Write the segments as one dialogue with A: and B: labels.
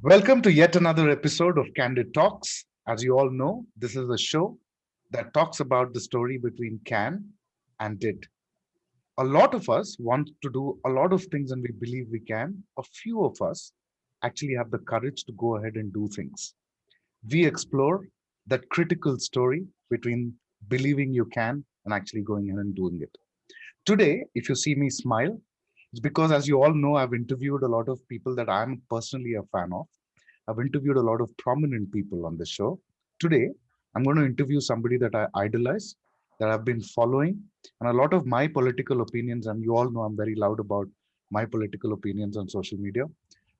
A: Welcome to yet another episode of Candid Talks. As you all know, this is a show that talks about the story between can and did. A lot of us want to do a lot of things and we believe we can. A few of us actually have the courage to go ahead and do things. We explore that critical story between believing you can and actually going ahead and doing it. Today, if you see me smile, it's because, as you all know, I've interviewed a lot of people that I'm personally a fan of. I've interviewed a lot of prominent people on the show. Today, I'm going to interview somebody that I idolize, that I've been following, and a lot of my political opinions, and you all know I'm very loud about my political opinions on social media.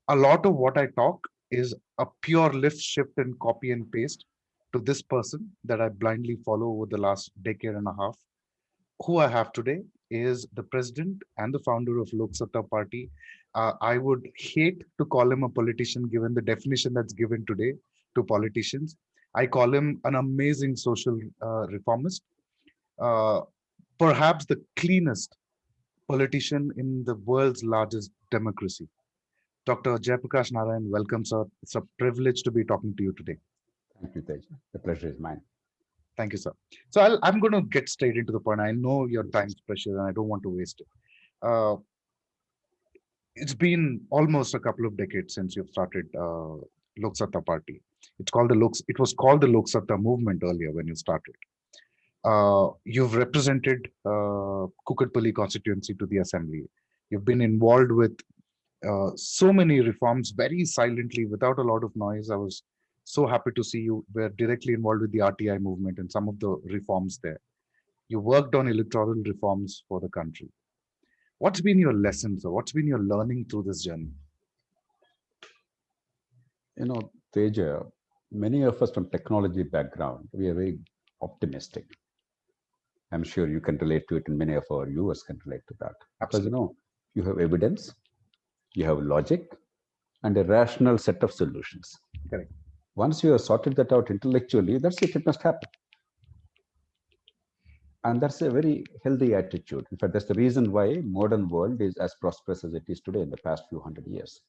A: A lot of what I talk is a pure lift, shift, and copy and paste to this person that I blindly follow over the last decade and a half. Who I have today is the president and the founder of Lok Satta Party. I would hate to call him a politician given the definition that's given today to politicians. I call him an amazing social reformist, uh, perhaps the cleanest politician in the world's largest democracy. Dr. Jaya Prakash Narayana, welcome, sir. It's a privilege to be talking to you today.
B: Thank you, Teja. The pleasure is mine.
A: Thank you, sir. So I'm going to get straight into the point. I know your time's precious and I don't want to waste it. Uh, it's been almost a couple of decades since you've started Lok Satta Party. It was called the Lok Satta movement earlier when you started. You've represented Kukatpally constituency to the assembly. You've been involved with so many reforms very silently without a lot of noise. I was so happy to see you were directly involved with the RTI movement and some of the reforms there. You worked on electoral reforms for the country. What's been your lessons or what's been your learning through this journey?
B: Teja, many of us from technology background, we are very optimistic. I'm sure you can relate to it, and many of our viewers can relate to that. Because
A: Absolutely.
B: You have evidence, you have logic, and a rational set of solutions.
A: Correct.
B: Once you have sorted that out intellectually, that's it must happen. And that's a very healthy attitude. In fact, that's the reason why modern world is as prosperous as it is today in the past few hundred years.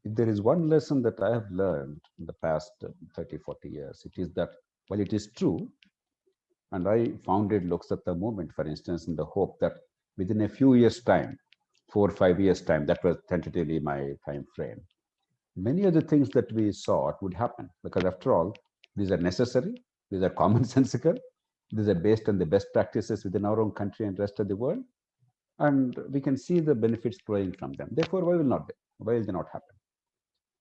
B: If there is one lesson that I have learned in the past 30, 40 years, it is that while it is true, and I founded Lok Satta movement, for instance, in the hope that within a few years' time, 4 or 5 years' time, that was tentatively my time frame, many of the things that we sought would happen. Because after all, these are necessary, these are commonsensical, these are based on the best practices within our own country and rest of the world, and we can see the benefits flowing from them. Therefore, why will they not happen?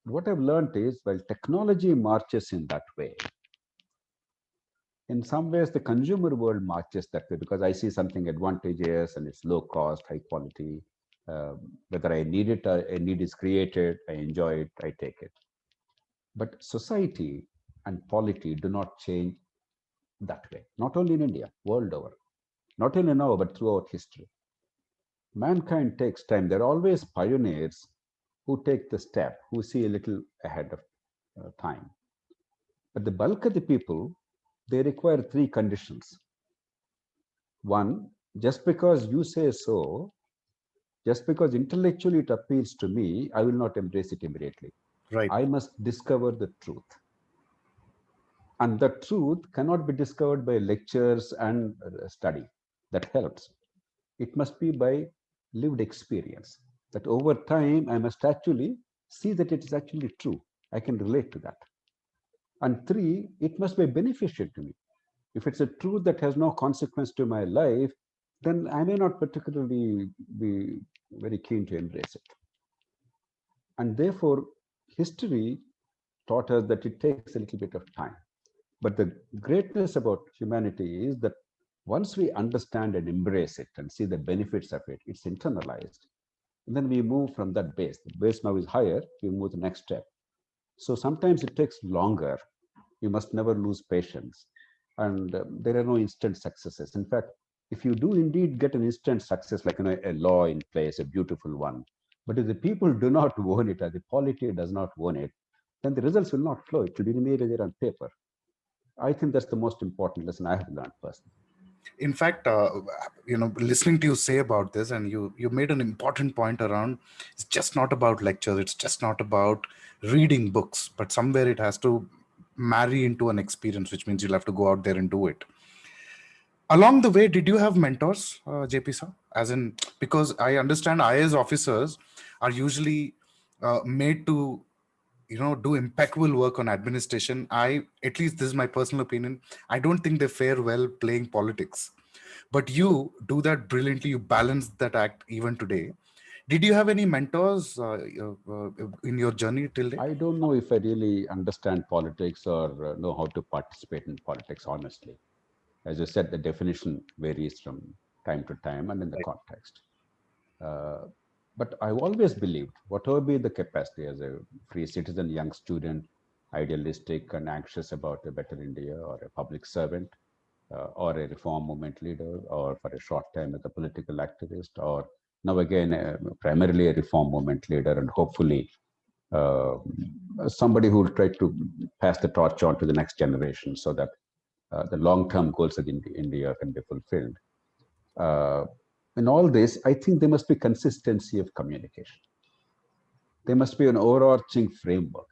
B: What I've learned is while technology marches in that way, in some ways the consumer world marches that way because I see something advantageous and it's low cost, high quality. Whether I need it, a need is created, I enjoy it, I take it. But society and polity do not change that way, not only in India, world over, not only now, but throughout history. Mankind takes time. There are always pioneers who take the step, who see a little ahead of time. But the bulk of the people, they require three conditions. One, just because you say so, just because intellectually it appeals to me, I will not embrace it immediately.
A: Right.
B: I must discover the truth. And the truth cannot be discovered by lectures and study. That helps. It must be by lived experience. That over time, I must actually see that it is actually true. I can relate to that. And three, it must be beneficial to me. If it's a truth that has no consequence to my life, then I may not particularly be very keen to embrace it. And therefore, history taught us that it takes a little bit of time. But the greatness about humanity is that once we understand and embrace it and see the benefits of it, it's internalized. And then we move from that base. The base now is higher, we move to the next step. So sometimes it takes longer. You must never lose patience. And there are no instant successes. In fact, if you do indeed get an instant success, like a law in place, a beautiful one, but if the people do not own it, or the polity does not own it, then the results will not flow. It will be merely there on paper. I think that's the most important lesson I have learned personally.
A: In fact, listening to you say about this, and you made an important point around, it's just not about lectures, it's just not about reading books, but somewhere it has to marry into an experience, which means you'll have to go out there and do it. Along the way, did you have mentors, JP sir? As in, because I understand IAS officers are usually made to do impeccable work on administration. I, at least this is my personal opinion, I don't think they fare well playing politics, but you do that brilliantly. You balance that act even today. Did you have any mentors in your journey till date?
B: I don't know if I really understand politics or know how to participate in politics, honestly. As you said, the definition varies from time to time and in the
A: Right.
B: context. Uh, but I've always believed, whatever be the capacity as a free citizen, young student, idealistic and anxious about a better India, or a public servant, or a reform movement leader, or for a short time as a political activist, or now again, primarily a reform movement leader, and hopefully uh, somebody who will try to pass the torch on to the next generation so that the long-term goals of India can be fulfilled. Uh, in all this, I think there must be consistency of communication. There must be an overarching framework.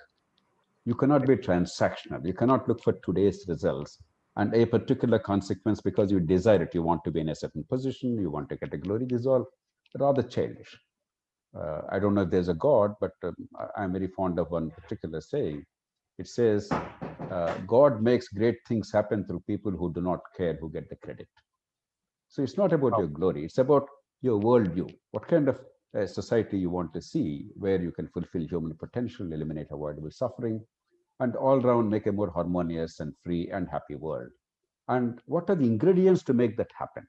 B: You cannot be transactional. You cannot look for today's results and a particular consequence because you desire it. You want to be in a certain position. You want to get a glory. This is all rather childish. I don't know if there's a God, but I'm very fond of one particular saying. It says, God makes great things happen through people who do not care who get the credit. So it's not about
A: Oh,
B: your glory, it's about your worldview. What kind of society you want to see where you can fulfill human potential, eliminate avoidable suffering, and all round make a more harmonious and free and happy world. And what are the ingredients to make that happen?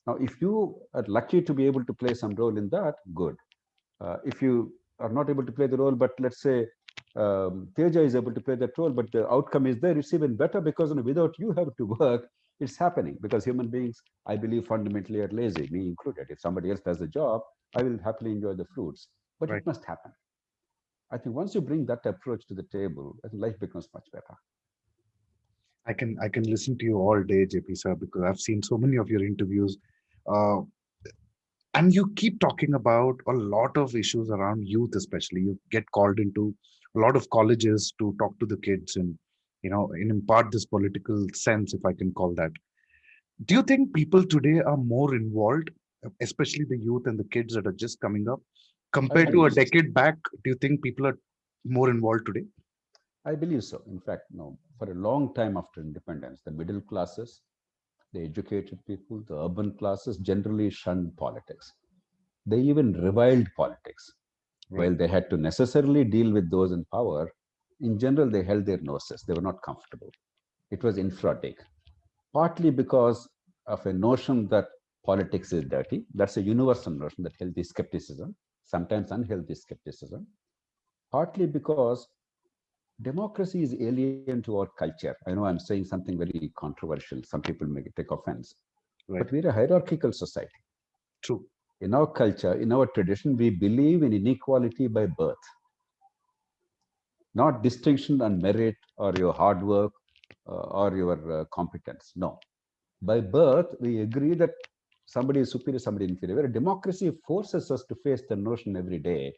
B: Now, if you are lucky to be able to play some role in that, good. If you are not able to play the role, but let's say Teja is able to play that role, but the outcome is there, it's even better because without you have to work, it's happening because human beings, I believe, fundamentally are lazy, me included. If somebody else does the job, I will happily enjoy the fruits, but
A: right.
B: it must happen. I think once you bring that approach to the table, I think life becomes much better.
A: I can listen to you all day, JP sir, because I've seen so many of your interviews. Uh, and you keep talking about a lot of issues around youth, especially. You get called into a lot of colleges to talk to the kids and and impart this political sense, if I can call that. Do you think people today are more involved, especially the youth and the kids that are just coming up,
B: I
A: compared to
B: believe
A: a
B: so.
A: decade back? Do you think people are more involved today?
B: I believe so. In fact, no, for a long time after independence, the middle classes, the educated people, the urban classes generally shunned politics. They even reviled politics.
A: Right.
B: While they had to necessarily deal with those in power, in general, they held their noses. They were not comfortable. It was infradig, partly because of a notion that politics is dirty. That's a universal notion, that healthy skepticism, sometimes unhealthy skepticism, partly because democracy is alien to our culture. I know I'm saying something very controversial. Some people may take offense,
A: Right.
B: but we're a hierarchical society.
A: True.
B: In our culture, in our tradition, we believe in inequality by birth, not distinction on merit or your hard work or your competence. No. By birth, we agree that somebody is superior, somebody inferior. Where democracy forces us to face the notion every day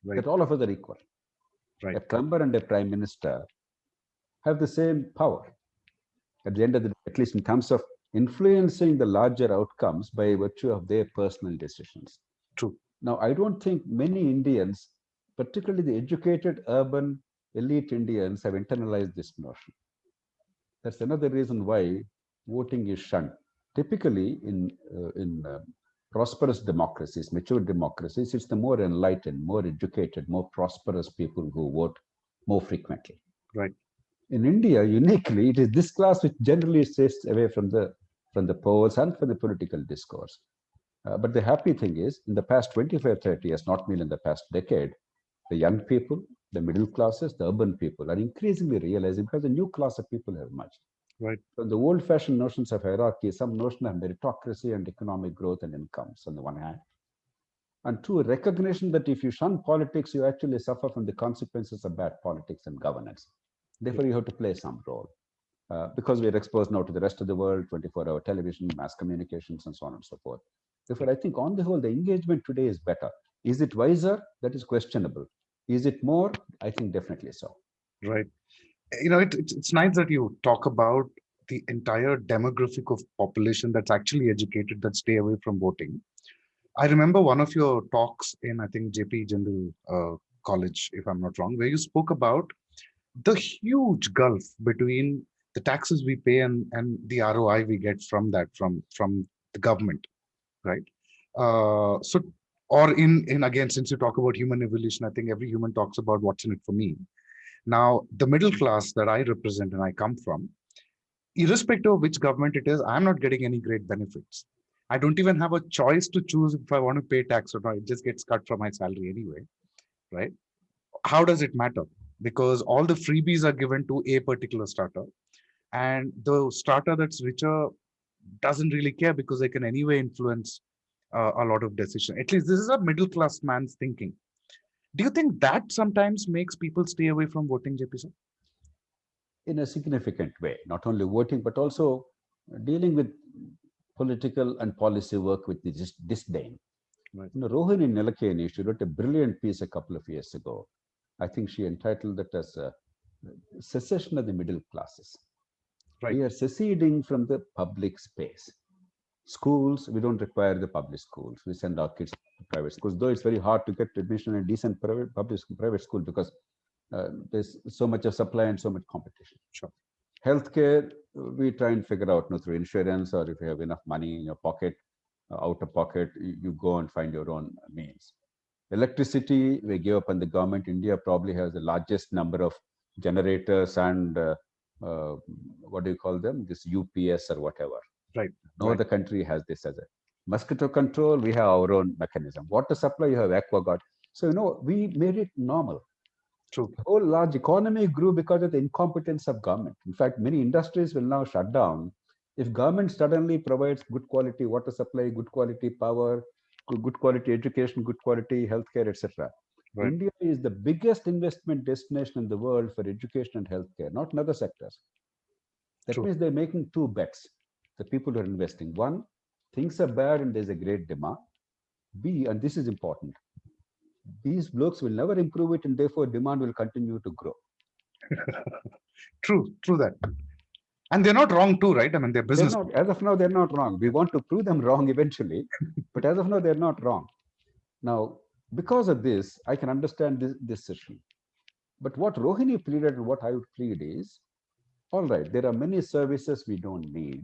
A: Right.
B: that all of us are equal.
A: Right.
B: A plumber and a prime minister have the same power at the end of the day, at least in terms of influencing the larger outcomes by virtue of their personal decisions.
A: True.
B: Now, I don't think many Indians, particularly the educated, urban, elite Indians, have internalized this notion. That's another reason why voting is shunned. Typically, in prosperous democracies, mature democracies, it's the more enlightened, more educated, more prosperous people who vote more frequently.
A: Right.
B: In India, uniquely, it is this class which generally stays away from the polls and from the political discourse. But the happy thing is, in the past 25, 30 years, not merely in the past decade, the young people, the middle classes, the urban people are increasingly realizing because a new class of people have emerged.
A: Right.
B: From the old-fashioned notions of hierarchy, some notion of meritocracy and economic growth and incomes on the one hand, and two, recognition that if you shun politics, you actually suffer from the consequences of bad politics and governance.
A: Yeah.
B: Therefore, you have to play some role. because we're exposed now to the rest of the world, 24-hour television, mass communications, and so on and so forth. Therefore, I think on the whole, the engagement today is better. Is it wiser? That is questionable. Is it more? I think definitely so.
A: Right. It's nice that you talk about the entire demographic of population that's actually educated, that stay away from voting. I remember one of your talks in, I think, JP General College, if I'm not wrong, where you spoke about the huge gulf between the taxes we pay and the ROI we get from that, from the government, right? So, or in again, since you talk about human evolution, I think every human talks about what's in it for me. Now, the middle class that I represent and I come from, irrespective of which government it is, I'm not getting any great benefits. I don't even have a choice to choose if I want to pay tax or not. It just gets cut from my salary anyway, right? How does it matter? Because all the freebies are given to a particular starter, and the starter that's richer doesn't really care because they can anyway influence a lot of decision. At least this is a middle class man's thinking. Do you think that sometimes makes people stay away from voting, JP sir?
B: In a significant way, not only voting, but also dealing with political and policy work with disdain.
A: Right.
B: Rohini Nilakeni, she wrote a brilliant piece a couple of years ago. I think she entitled it as Secession of the Middle Classes.
A: Right.
B: We are seceding from the public space. Schools, we don't require the public schools. We send our kids to private schools, though it's very hard to get admission in a decent private school because there's so much of supply and so much competition.
A: Sure.
B: Healthcare, we try and figure out through insurance, or if you have enough money in your pocket, out of pocket, you go and find your own means. Electricity, we give up on the government. India probably has the largest number of generators and what do you call them? This UPS or whatever.
A: Right.
B: No other country has this as a mosquito control. We have our own mechanism. Water supply, you have AquaGuard. So, we made it normal.
A: True.
B: The whole large economy grew because of the incompetence of government. In fact, many industries will now shut down if government suddenly provides good quality water supply, good quality power, good quality education, good quality healthcare, etc.
A: Right.
B: India is the biggest investment destination in the world for education and healthcare, not in other sectors. That
A: True.
B: means they're making two bets. The people who are investing. One, things are bad and there's a great demand. B, and this is important, these blokes will never improve it and therefore demand will continue to grow.
A: True that. And they're not wrong too, right? I mean, they're business.
B: They're not, as of now, they're not wrong. We want to prove them wrong eventually, but as of now, they're not wrong. Now, because of this, I can understand this session. But what Rohini pleaded and what I would plead is, all right, there are many services we don't need,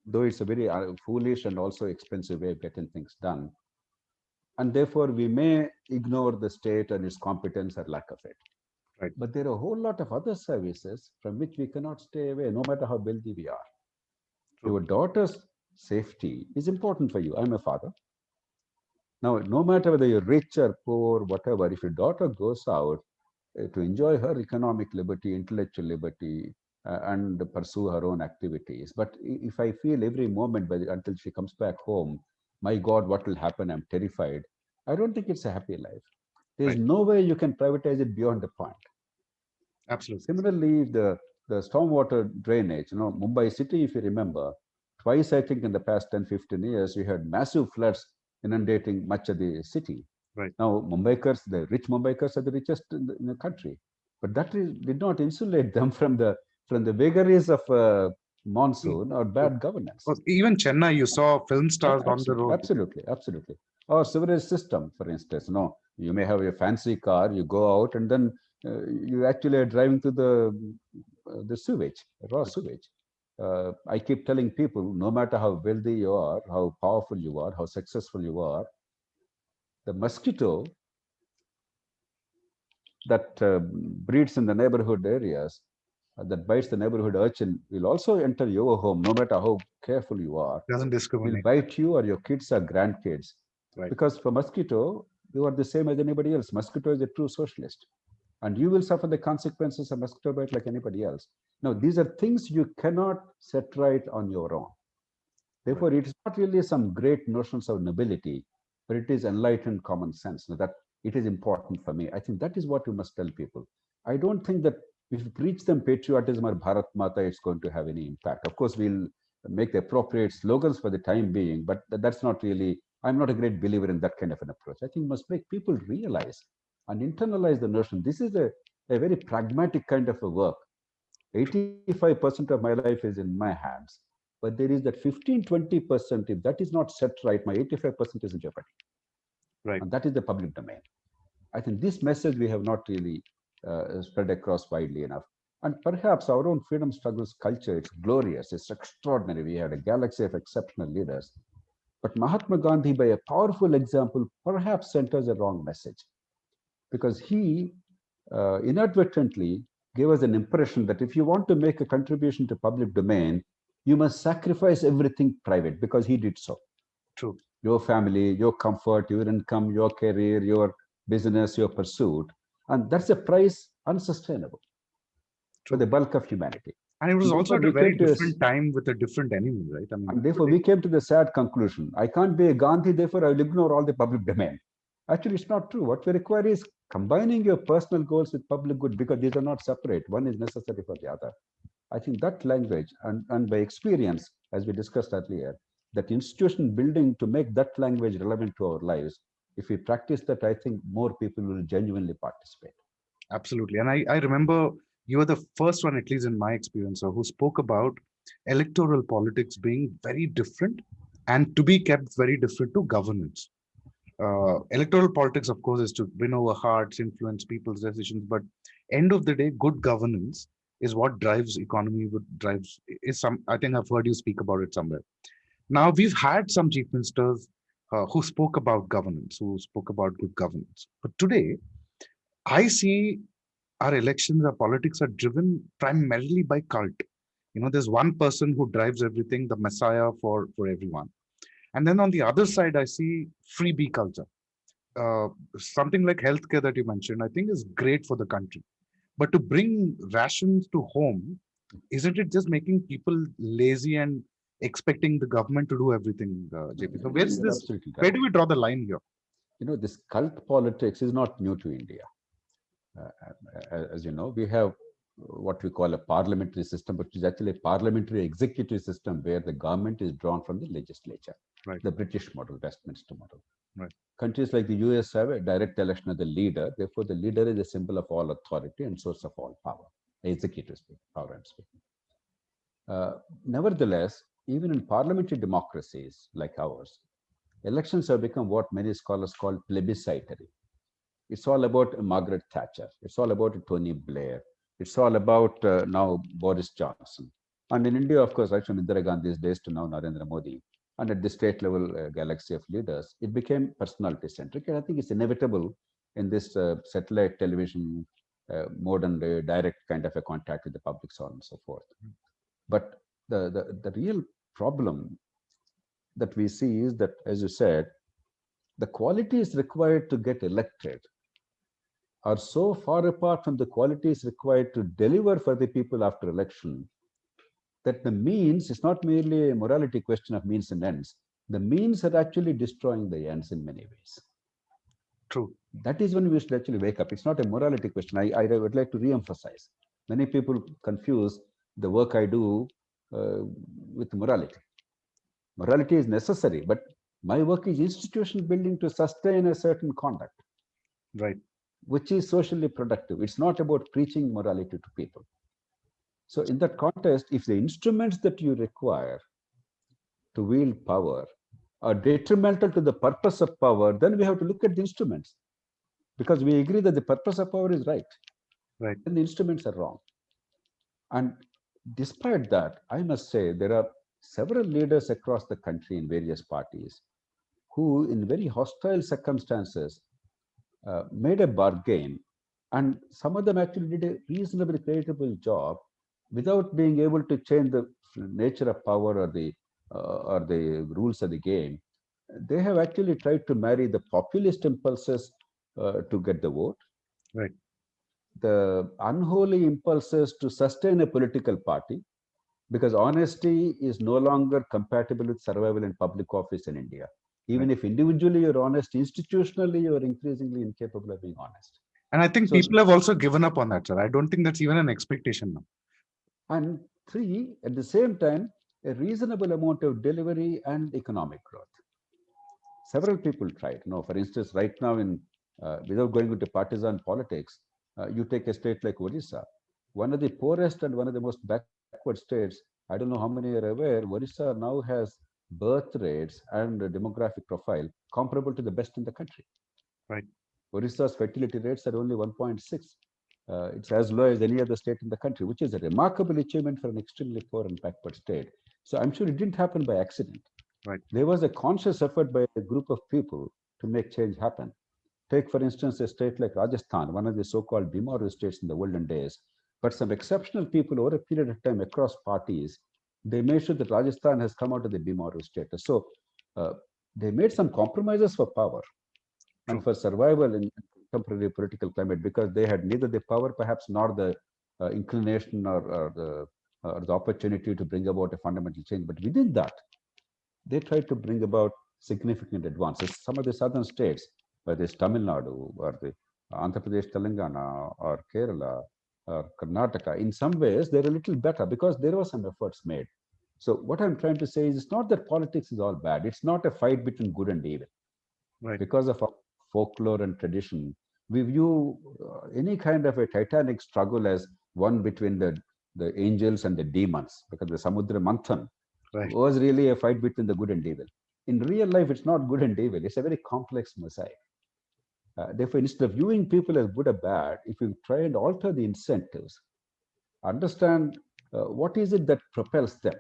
B: though it's a very foolish and also expensive way of getting things done. And therefore, we may ignore the state and its competence or lack of it.
A: Right.
B: But there are a whole lot of other services from which we cannot stay away, no matter how wealthy we are.
A: True.
B: Your daughter's safety is important for you. I'm a father. Now, no matter whether you're rich or poor, whatever, if your daughter goes out to enjoy her economic liberty, intellectual liberty, and pursue her own activities. But if I feel every moment until she comes back home, my God, what will happen? I'm terrified. I don't think it's a happy life. There's
A: Right.
B: no way you can privatize it beyond the point.
A: Absolutely.
B: Similarly, the stormwater drainage, Mumbai city, if you remember, twice, I think, in the past 10, 15 years, we had massive floods inundating much of the city.
A: Right.
B: Now, Mumbaikars, the rich Mumbaikars are the richest in the country. But that did not insulate them from the vagaries of monsoon or bad governance.
A: Even Chennai, you saw film stars on the road.
B: Absolutely. Or sewerage system, for instance. You may have a fancy car, you go out, and then you actually are driving to the sewage, raw sewage. I keep telling people, no matter how wealthy you are, how powerful you are, how successful you are, the mosquito that breeds in the neighborhood areas, that bites the neighborhood urchin, will also enter your home, no matter how careful you are.
A: Doesn't discriminate.
B: Will bite you or your kids or grandkids.
A: Right.
B: Because for mosquito, you are the same as anybody else. Mosquito is a true socialist. And you will suffer the consequences of mosquito bite like anybody else. Now, these are things you cannot set right on your own. Therefore, it is not really some great notions of nobility, but it is enlightened common sense. Now, that it is important for me. I think that is what you must tell people. I don't think that If you preach them patriotism or Bharat Mata, it's going to have any impact. Of course, we'll make the appropriate slogans for the time being, but that's not really, I'm not a great believer in that kind of an approach. I think we must make people realize and internalize the notion. This is a very pragmatic kind of a work. 85% of my life is in my hands, but there is that 15-20%. If that is not set right, my 85% is in jeopardy.
A: Right.
B: And that is the public domain. I think this message we have not really spread across widely enough. And perhaps our own freedom struggles culture, it's glorious, it's extraordinary. We had a galaxy of exceptional leaders. But Mahatma Gandhi, by a powerful example, perhaps sent us a wrong message, because he inadvertently gave us an impression that if you want to make a contribution to public domain, you must sacrifice everything private, because he did so.
A: True.
B: Your family, your comfort, your income, your career, your business, your pursuit. And that's a price unsustainable for the bulk of humanity.
A: And it was
B: And
A: also
B: therefore,
A: at a
B: we
A: very
B: came to
A: different time with a different enemy, right? I mean,
B: and therefore we came to the sad conclusion. I can't be a Gandhi, therefore I will ignore all the public domain. Actually, it's not true. What we require is combining your personal goals with public good, because these are not separate. One is necessary for the other. I think that language, and by experience, as we discussed earlier, that institution building to make that language relevant to our lives, if we practice that, I think more people will genuinely participate.
A: absolutely. And I remember you were the first one, at least in my experience, who spoke about electoral politics being very different and to be kept very different to governance. Electoral politics, of course, is to win over hearts, influence people's decisions, but end of the day, good governance is what drives economy, what drives is some. I think I've heard you speak about it somewhere. Now we've had some chief ministers who spoke about governance, who spoke about good governance, but today I see our elections, our politics are driven primarily by cult. You know, there's one person who drives everything, the messiah for everyone. And then on the other side, I see freebie culture. Something like healthcare that you mentioned, I think is great for the country. But to bring rations to home, isn't it just making people lazy and expecting the government to do everything, JP? So where's
B: You're
A: this?
B: absolutely
A: Where
B: right.
A: do we draw the line here?
B: This cult politics is not new to India. As you know, we have what we call a parliamentary system, which is actually a parliamentary executive system where the government is drawn from the legislature,
A: Right.
B: the British model, Westminster model.
A: Right.
B: Countries like the US have a direct election of the leader. Therefore, the leader is a symbol of all authority and source of all power, executive power, I'm speaking. Nevertheless, even in parliamentary democracies like ours, elections have become what many scholars call plebiscitary. It's all about Margaret Thatcher. It's all about Tony Blair. It's all about now Boris Johnson. And in India, of course, right from Indira Gandhi's days to now Narendra Modi. And at the state level galaxy of leaders, it became personality centric. And I think it's inevitable in this satellite television, modern direct kind of a contact with the public, so on and so forth. But the real problem that we see is that, as you said, the qualities required to get elected are so far apart from the qualities required to deliver for the people after election that the means is not merely a morality question of means and ends. The means are actually destroying the ends in many ways.
A: True.
B: That is when we should actually wake up. It's not a morality question. I would like to re-emphasize. Many people confuse the work I do with morality. Morality is necessary, but my work is institutional building to sustain a certain conduct.
A: Right.
B: Which is socially productive. It's not about preaching morality to people. So in that context, if the instruments that you require to wield power are detrimental to the purpose of power, then we have to look at the instruments, because we agree that the purpose of power is right.
A: Right.
B: And the instruments are wrong. And despite that, I must say there are several leaders across the country in various parties who, in very hostile circumstances, made a bargain, and some of them actually did a reasonably creditable job without being able to change the nature of power or the rules of the game. They have actually tried to marry the populist impulses to get the vote,
A: Right.
B: the unholy impulses to sustain a political party, because honesty is no longer compatible with survival in public office in India. Even
A: Right.
B: if individually you're honest, institutionally you're increasingly incapable of being honest.
A: And I think
B: So,
A: people have also given up on that, sir. I don't think that's even an expectation now.
B: and three, at the same time, a reasonable amount of delivery and economic growth. Several people tried. No, for instance, right now, without going into partisan politics, you take a state like Odisha, one of the poorest and one of the most backward states. I don't know how many are aware. Odisha now has birth rates and a demographic profile comparable to the best in the country.
A: Right.
B: Odisha's fertility rates are only 1.6. It's as low as any other state in the country, which is a remarkable achievement for an extremely poor and backward state. So I'm sure it didn't happen by accident.
A: Right.
B: There was a conscious effort by a group of people to make change happen. Take, for instance, a state like Rajasthan, one of the so-called Bimaru states in the olden days. But some exceptional people over a period of time across parties, they made sure that Rajasthan has come out of the Bimaru status. So uh, they made some compromises for power and
A: True.
B: for survival in contemporary political climate because they had neither the power, perhaps, nor the inclination or the opportunity to bring about a fundamental change. But within that, they tried to bring about significant advances. Some of the southern states, whether it's Tamil Nadu or the Andhra Pradesh, Telangana, or Kerala, or Karnataka, in some ways they're a little better because there were some efforts made. So what I'm trying to say is it's not that politics is all bad. It's not a fight between good and evil.
A: Right.
B: Because of our folklore and tradition, we view any kind of a titanic struggle as one between the angels and the demons, because the Samudra Manthan
A: Right.
B: was really a fight between the good and evil. In real life, it's not good and evil. It's a very complex mosaic. Therefore, instead of viewing people as good or bad, if you try and alter the incentives, understand what is it that propels them,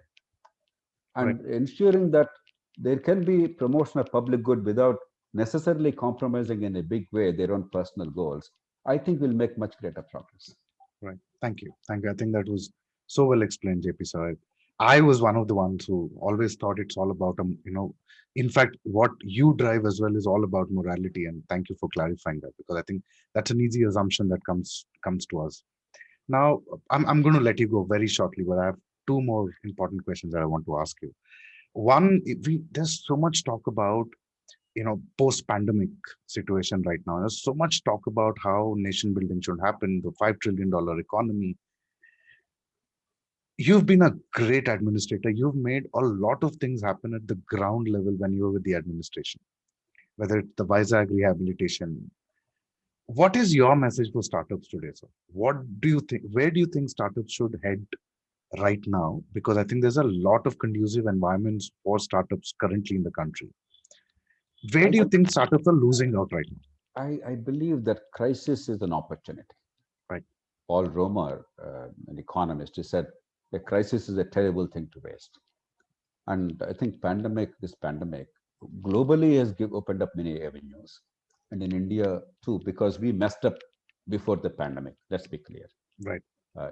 A: Right.
B: and ensuring that there can be promotion of public good without necessarily compromising in a big way their own personal goals, I think will make much greater progress.
A: Right. Thank you. Thank you. I think that was so well explained, JP sir. I was one of the ones who always thought it's all about, in fact, what you drive as well is all about morality. And thank you for clarifying that, because I think that's an easy assumption that comes to us. Now, I'm going to let you go very shortly, but I have two more important questions that I want to ask you. One, there's so much talk about post-pandemic situation right now. There's so much talk about how nation building should happen, the $5 trillion economy. You've been a great administrator. You've made a lot of things happen at the ground level when you were with the administration, whether it's the Vizag rehabilitation. What is your message for startups today, sir? What do you think? Where do you think startups should head right now? Because I think there's a lot of conducive environments for startups currently in the country. Where
B: I,
A: do you think startups are losing out right now?
B: I believe that crisis is an opportunity.
A: Right.
B: Paul Romer, an economist, he said, a crisis is a terrible thing to waste. And I think this pandemic globally has opened up many avenues. And in India too, because we messed up before the pandemic, let's be clear.
A: Right.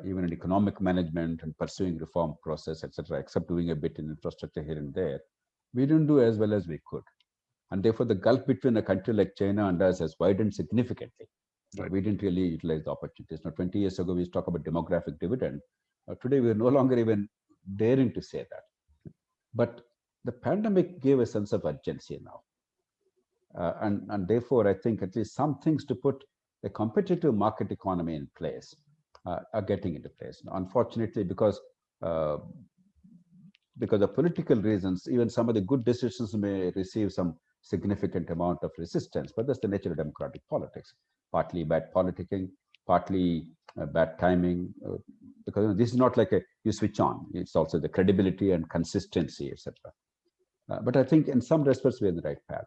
B: Even in economic management and pursuing reform process, etc., except doing a bit in infrastructure here and there, we didn't do as well as we could. And therefore, the gulf between a country like China and us has widened significantly.
A: Right.
B: We didn't really utilize the opportunities. Now, 20 years ago, we used to talk about demographic dividend. Today, we are no longer even daring to say that. But the pandemic gave a sense of urgency now. And therefore, I think at least some things to put a competitive market economy in place are getting into place. Now, unfortunately, uh, because of political reasons, even some of the good decisions may receive some significant amount of resistance. But that's the nature of democratic politics. Partly bad politicking, partly bad timing. Because this is not like you switch on. It's also the credibility and consistency, etc. But I think in some respects we're in the right path.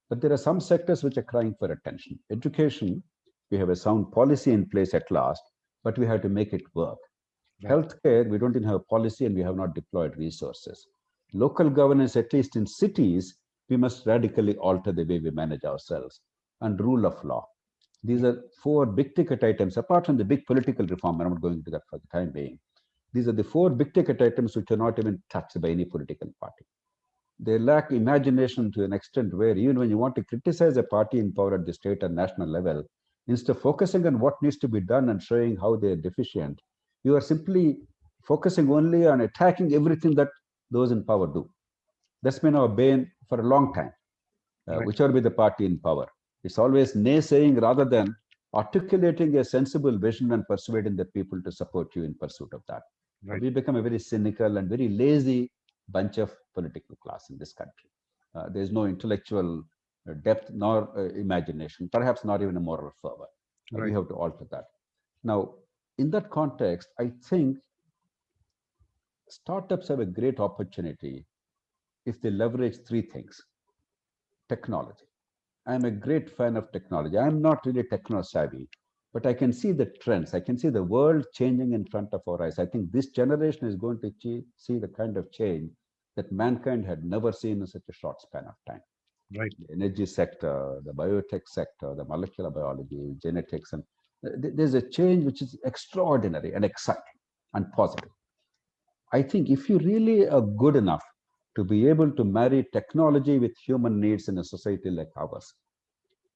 B: But there are some sectors which are crying for attention. Education, we have a sound policy in place at last, but we have to make it work.
A: Right.
B: Healthcare, we don't even have a policy and we have not deployed resources. Local governance, at least in cities, we must radically alter the way we manage ourselves. And rule of law. These are four big ticket items, apart from the big political reform. I'm not going into that for the time being. These are the four big ticket items which are not even touched by any political party. They lack imagination to an extent where even when you want to criticize a party in power at the state and national level, instead of focusing on what needs to be done and showing how they're deficient, you are simply focusing only on attacking everything that those in power do. That's been our bane for a long time,
A: Right.
B: whichever be the party in power. It's always naysaying rather than articulating a sensible vision and persuading the people to support you in pursuit of that.
A: Right.
B: We become a very cynical and very lazy bunch of political class in this country. There's no intellectual depth nor imagination, perhaps not even a moral fervor. We
A: Right.
B: have to alter that. Now, in that context, I think startups have a great opportunity if they leverage three things. Technology. I'm a great fan of technology. I'm not really techno savvy, but I can see the trends. I can see the world changing in front of our eyes. I think this generation is going to see the kind of change that mankind had never seen in such a short span of time.
A: Right.
B: The energy sector, the biotech sector, the molecular biology, genetics, and there's a change which is extraordinary and exciting and positive. I think if you really are good enough to be able to marry technology with human needs in a society like ours,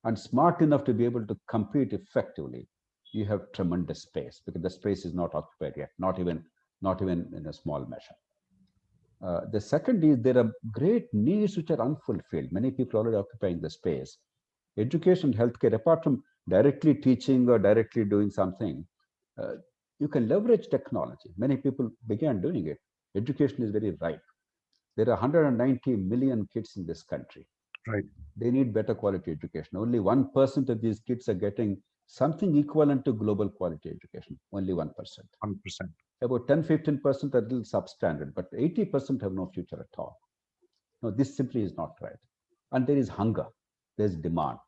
B: and smart enough to be able to compete effectively, you have tremendous space because the space is not occupied yet, not even in a small measure. The second is there are great needs which are unfulfilled. Many people already occupying the space. Education, healthcare, apart from directly teaching or directly doing something, uh, you can leverage technology. Many people began doing it. Education is very ripe. There are 190 million kids in this country.
A: Right.
B: They need better quality education. Only 1% of these kids are getting something equivalent to global quality education. Only 1%.
A: 100%.
B: About 10-15% are little substandard, but 80% have no future at all. No, this simply is not right. And there is hunger, there's demand.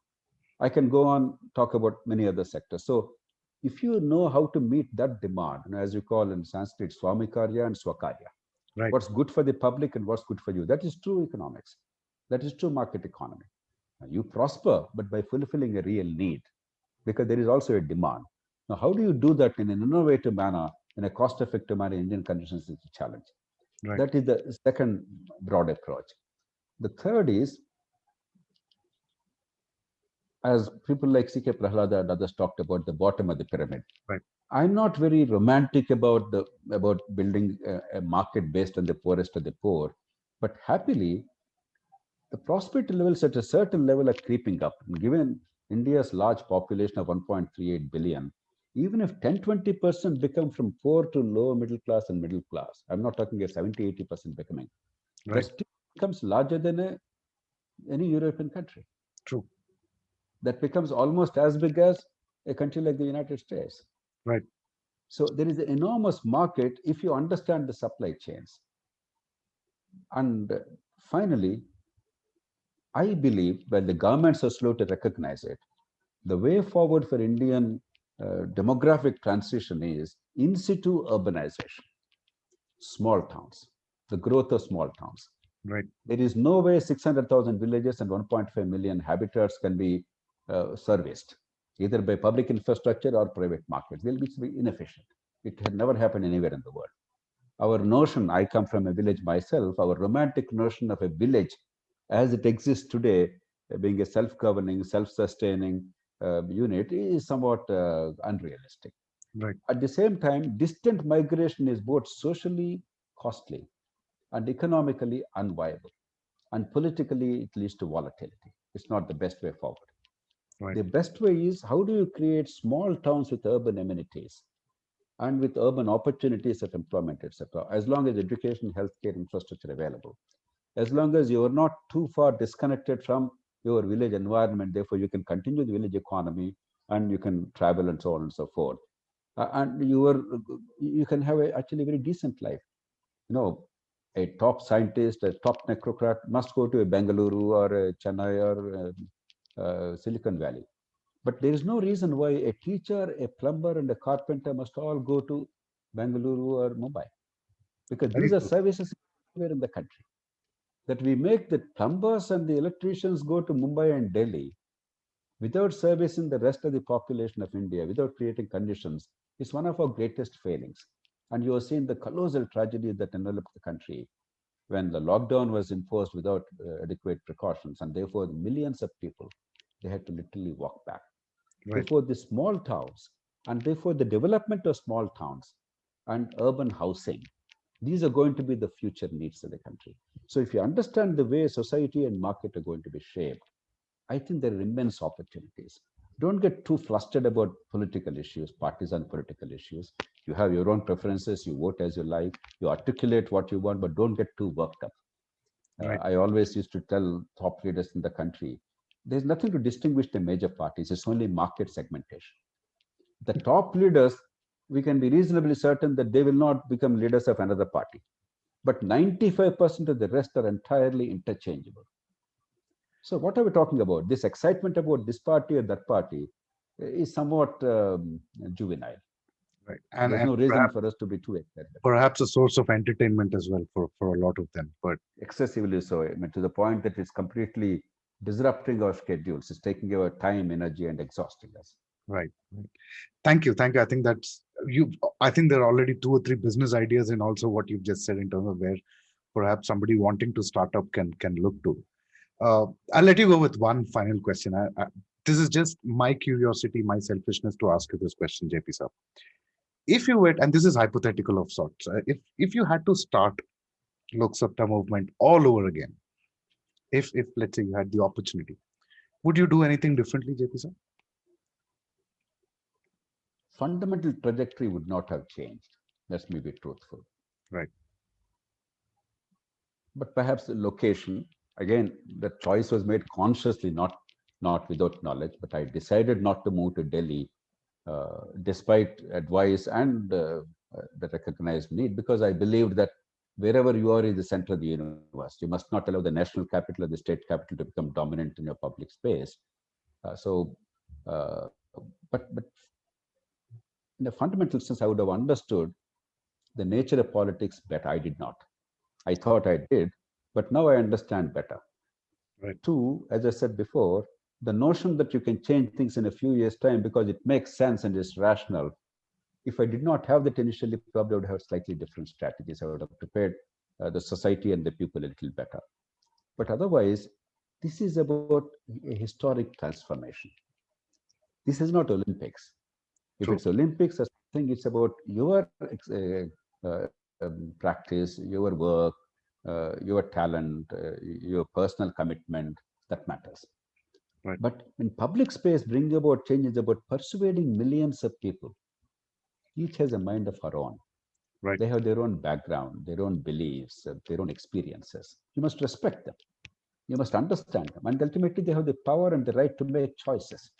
B: I can go on, talk about many other sectors. So if you know how to meet that demand, as you call in Sanskrit, Swamikarya and Swakarya,
A: Right.
B: what's good for the public and what's good for you, that is true economics. That is true market economy. You prosper, but by fulfilling a real need, because there is also a demand. Now, how do you do that in an innovative manner, in a cost-effective manner in Indian conditions is a challenge.
A: Right.
B: That is the second broad approach. The third is, as people like C.K. Prahalada and others talked about, the bottom of the pyramid.
A: Right.
B: I'm not very romantic about building a market based on the poorest of the poor, but happily, the prosperity levels at a certain level are creeping up. And given India's large population of 1.38 billion, even if 10-20% become from poor to lower middle class and middle class, I'm not talking a 70-80% becoming, that
A: Right.
B: still becomes larger than any European country.
A: True.
B: That becomes almost as big as a country like the United States.
A: Right.
B: So there is an enormous market if you understand the supply chains. And finally, I believe when the governments are slow to recognize it, the way forward for Indian demographic transition is in situ urbanization, small towns, the growth of small towns.
A: Right.
B: There is no way 600,000 villages and 1.5 million habitats can be serviced, either by public infrastructure or private markets. They'll be inefficient. It had never happened anywhere in the world. Our notion, I come from a village myself, our romantic notion of a village as it exists today, being a self-governing, self-sustaining unit, is somewhat unrealistic.
A: Right.
B: At the same time, distant migration is both socially costly and economically unviable. And politically, it leads to volatility. It's not the best way forward.
A: Right.
B: The best way is how do you create small towns with urban amenities and with urban opportunities of employment, etc., as long as education, healthcare, infrastructure available. As long as you are not too far disconnected from your village environment, therefore you can continue the village economy and you can travel and so on and so forth. And you can have actually a very decent life. You know, a top scientist, a top necrocrat must go to a Bengaluru or a Chennai or Silicon Valley. But there is no reason why a teacher, a plumber, and a carpenter must all go to Bengaluru or Mumbai, because
A: Very
B: these are
A: true.
B: services everywhere in the country. That we make the plumbers and the electricians go to Mumbai and Delhi without servicing the rest of the population of India, without creating conditions, is one of our greatest failings. And you have seen the colossal tragedy that enveloped the country when the lockdown was enforced without adequate precautions, and therefore the millions of people, they had to literally walk back.
A: Right.
B: Therefore, the small towns, and therefore the development of small towns and urban housing, these are going to be the future needs of the country. So if you understand the way society and market are going to be shaped, I think there are immense opportunities. Don't get too flustered about political issues, partisan political issues. You have your own preferences, you vote as you like, you articulate what you want, but don't get too worked up.
A: Right.
B: I always used to tell top leaders in the country, there's nothing to distinguish the major parties, it's only market segmentation. The top leaders, we can be reasonably certain that they will not become leaders of another party. But 95% of the rest are entirely interchangeable. So what are we talking about? This excitement about this party or that party is somewhat juvenile.
A: Right.
B: There's
A: And
B: no reason
A: perhaps
B: for us to be too excited.
A: perhaps a source of entertainment as well for a lot of them. But
B: Excessively so, I mean, to the point that it's completely disrupting our schedules. It's taking our time, energy, and exhausting us.
A: right. Right. Thank you. Thank you. I think that's you. I think there are already two or three business ideas in also what you've just said in terms of where perhaps somebody wanting to start up can look to. I'll let you go with one final question. This is just my curiosity, my selfishness to ask you this question, JP sir. If you were, and this is hypothetical of sorts, if you had to start Lok Satta movement all over again, if let's say you had the opportunity, would you do anything differently, JP sir?
B: Fundamental trajectory would not have changed. Let's me be truthful.
A: Right.
B: But perhaps the location, again, the choice was made consciously, not without knowledge. But I decided not to move to Delhi, despite advice and the recognized need, because I believed that wherever you are is the center of the universe. You must not allow the national capital or the state capital to become dominant in your public space. So, but in a fundamental sense, I would have understood the nature of politics better. I did not. I thought I did, but now I understand better.
A: Right.
B: Two, as I said before, the notion that you can change things in a few years' time because it makes sense and is rational. If I did not have that initially, probably I would have slightly different strategies. I would have prepared the society and the people a little better. But otherwise, this is about a historic transformation. This is not Olympics. If
A: True.
B: it's Olympics, I think it's about your practice, your work, your talent, your personal commitment that matters.
A: Right.
B: But in public space, bringing about change is about persuading millions of people. Each has a mind of her own.
A: Right.
B: They have their own background, their own beliefs, their own experiences. You must respect them. You must understand them. And ultimately, they have the power and the right to make choices.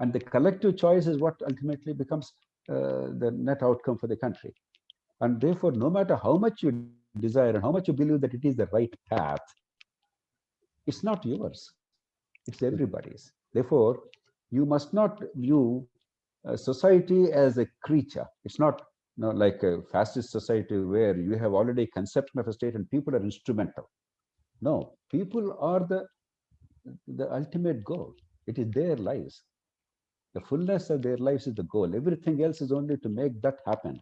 B: And the collective choice is what ultimately becomes the net outcome for the country. And therefore, no matter how much you desire and how much you believe that it is the right path, it's not yours, it's everybody's. Therefore, you must not view society as a creature. It's not, like a fascist society where you have already conception of a state and people are instrumental. No, people are the ultimate goal. It is their lives. The fullness of their lives is the goal. Everything else is only to make that happen.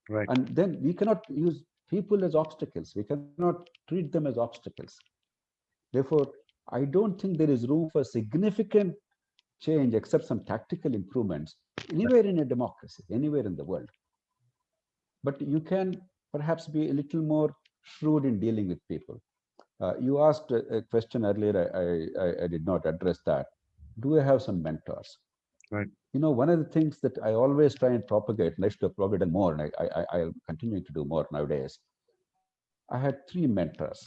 A: Right.
B: And then we cannot use people as obstacles. We cannot treat them as obstacles. Therefore, I don't think there is room for significant change except some tactical improvements
A: Right.
B: anywhere in a democracy, anywhere in the world. But you can perhaps be a little more shrewd in dealing with people. You asked a question earlier, I did not address that. Do I have some mentors?
A: Right.
B: One of the things that I always try and propagate, and I should have propagated more, and I'll continue to do more nowadays. I had three mentors,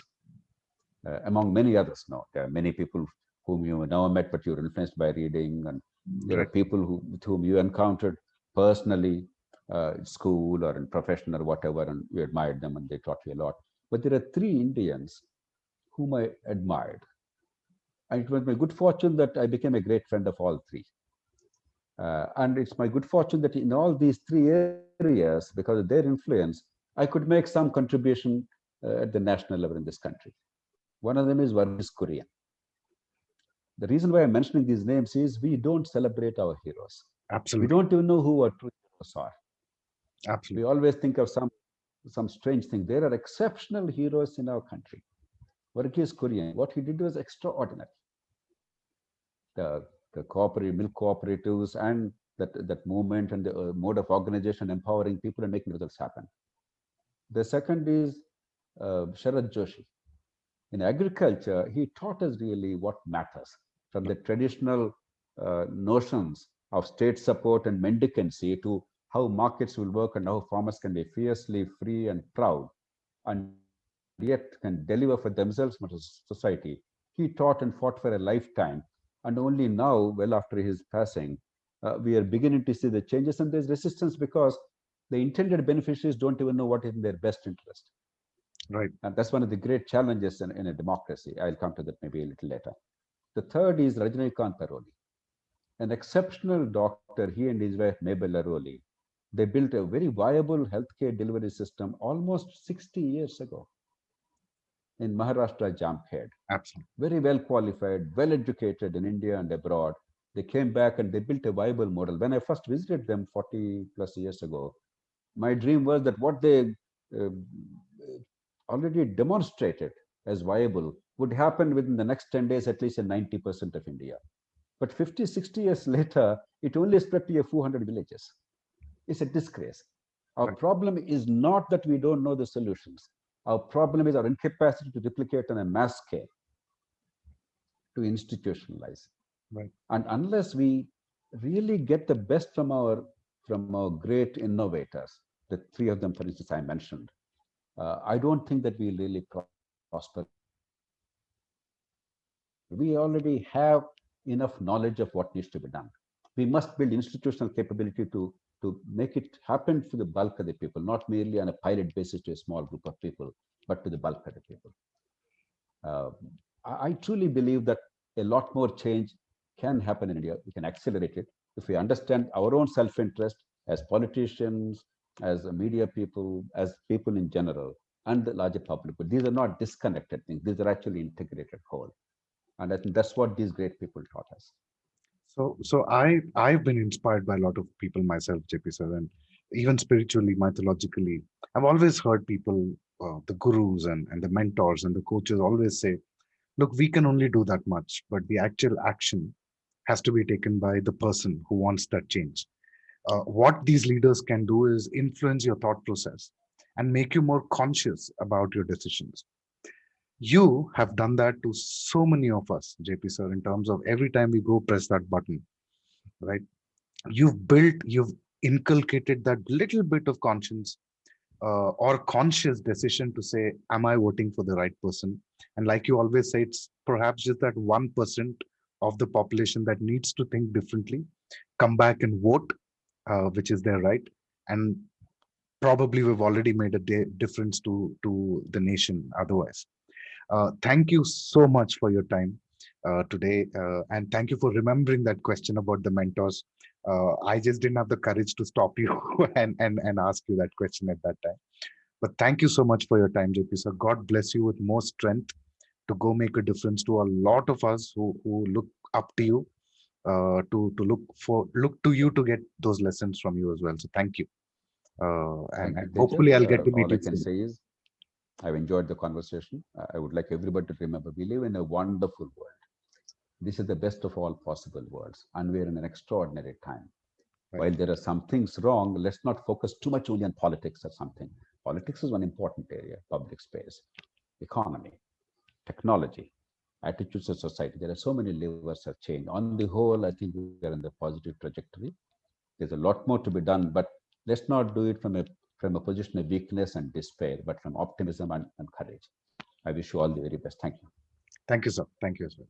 B: among many others. Now, there are many people whom you never met, but you're influenced by reading, and there are
A: Right.
B: people with whom you encountered personally, in school or in profession or whatever, and you admired them and they taught you a lot. But there are three Indians whom I admired. And it was my good fortune that I became a great friend of all three. And it's my good fortune that in all these three areas, because of their influence, I could make some contribution at the national level in this country. One of them is Varghese Kurian. The reason why I'm mentioning these names is we don't celebrate our heroes. We
A: Absolutely.
B: don't even know who our true heroes are. We
A: Absolutely.
B: always think of some strange thing. There are exceptional heroes in our country. Varghese Kurian, what he did was extraordinary. The cooperative milk cooperatives and that movement and the mode of organization, empowering people and making results happen. The second is Sharad Joshi. In agriculture, he taught us really what matters from the traditional notions of state support and mendicancy to how markets will work and how farmers can be fiercely free and proud and yet can deliver for themselves and as society. He taught and fought for a lifetime. And only now, well after his passing, we are beginning to see the changes. And there's resistance because the intended beneficiaries don't even know what is in their best interest.
A: Right.
B: And that's one of the great challenges in a democracy. I'll come to that maybe a little later. The third is Rajnikant Aroli, an exceptional doctor, he and his wife Mabel Aroli. They built a very viable healthcare delivery system almost 60 years ago in Maharashtra, Jamkhed.
A: Absolutely.
B: Very well qualified, well educated in India and abroad. They came back and they built a viable model. When I first visited them 40 plus years ago, my dream was that what they uh, already demonstrated as viable would happen within the next 10 days, at least in 90% of India. But 50, 60 years later, it only spread to a few hundred villages. It's a disgrace. Our
A: Right.
B: problem is not that we don't know the solutions. Our problem is our incapacity to replicate on a mass scale, to institutionalize.
A: Right.
B: And unless we really get the best from our great innovators, the three of them, for instance, I mentioned, I don't think that we'll really prosper in the long run. We already have enough knowledge of what needs to be done. We must build institutional capability to make it happen for the bulk of the people, not merely on a pilot basis to a small group of people, but to the bulk of the people. Uh, I truly believe that a lot more change can happen in India. We can accelerate it if we understand our own self-interest as politicians, as media people, as people in general, and the larger public. But these are not disconnected things. These are actually integrated whole. And I think that's what these great people taught us.
A: So I've been inspired by a lot of people myself, JP sir, and even spiritually, mythologically. I've always heard people, the gurus and the mentors and the coaches always say, look, we can only do that much, but the actual action has to be taken by the person who wants that change. What these leaders can do is influence your thought process and make you more conscious about your decisions. You have done that to so many of us, JP sir, in terms of every time we go press that button, right? You've inculcated that little bit of conscience or conscious decision to say, am I voting for the right person? And like you always say, it's perhaps just that 1% of the population that needs to think differently, come back and vote, which is their right. And probably we've already made a difference to the nation otherwise. Thank you so much for your time today. And thank you for remembering that question about the mentors. I just didn't have the courage to stop you and ask you that question at that time. But thank you so much for your time, JP. So God bless you with more strength to go make a difference to a lot of us who look up to you, to look to you to get those lessons from you as well. So thank you.
B: Thank you,
A: And
B: Teja.
A: hopefully I'll get to meet
B: All I
A: you
B: can
A: soon.
B: say is I've enjoyed the conversation. I would like everybody to remember we live in a wonderful world. This is the best of all possible worlds, and we're in an extraordinary time.
A: Right.
B: While there are some things wrong, let's not focus too much only on politics or something. Politics is one important area, public space, economy, technology, attitudes of society. There are so many levers have changed. On the whole, I think we are in the positive trajectory. There's a lot more to be done, but let's not do it from a position of weakness and despair, but from optimism and courage. I wish you all the very best. Thank you.
A: Thank you, sir. Thank you as well.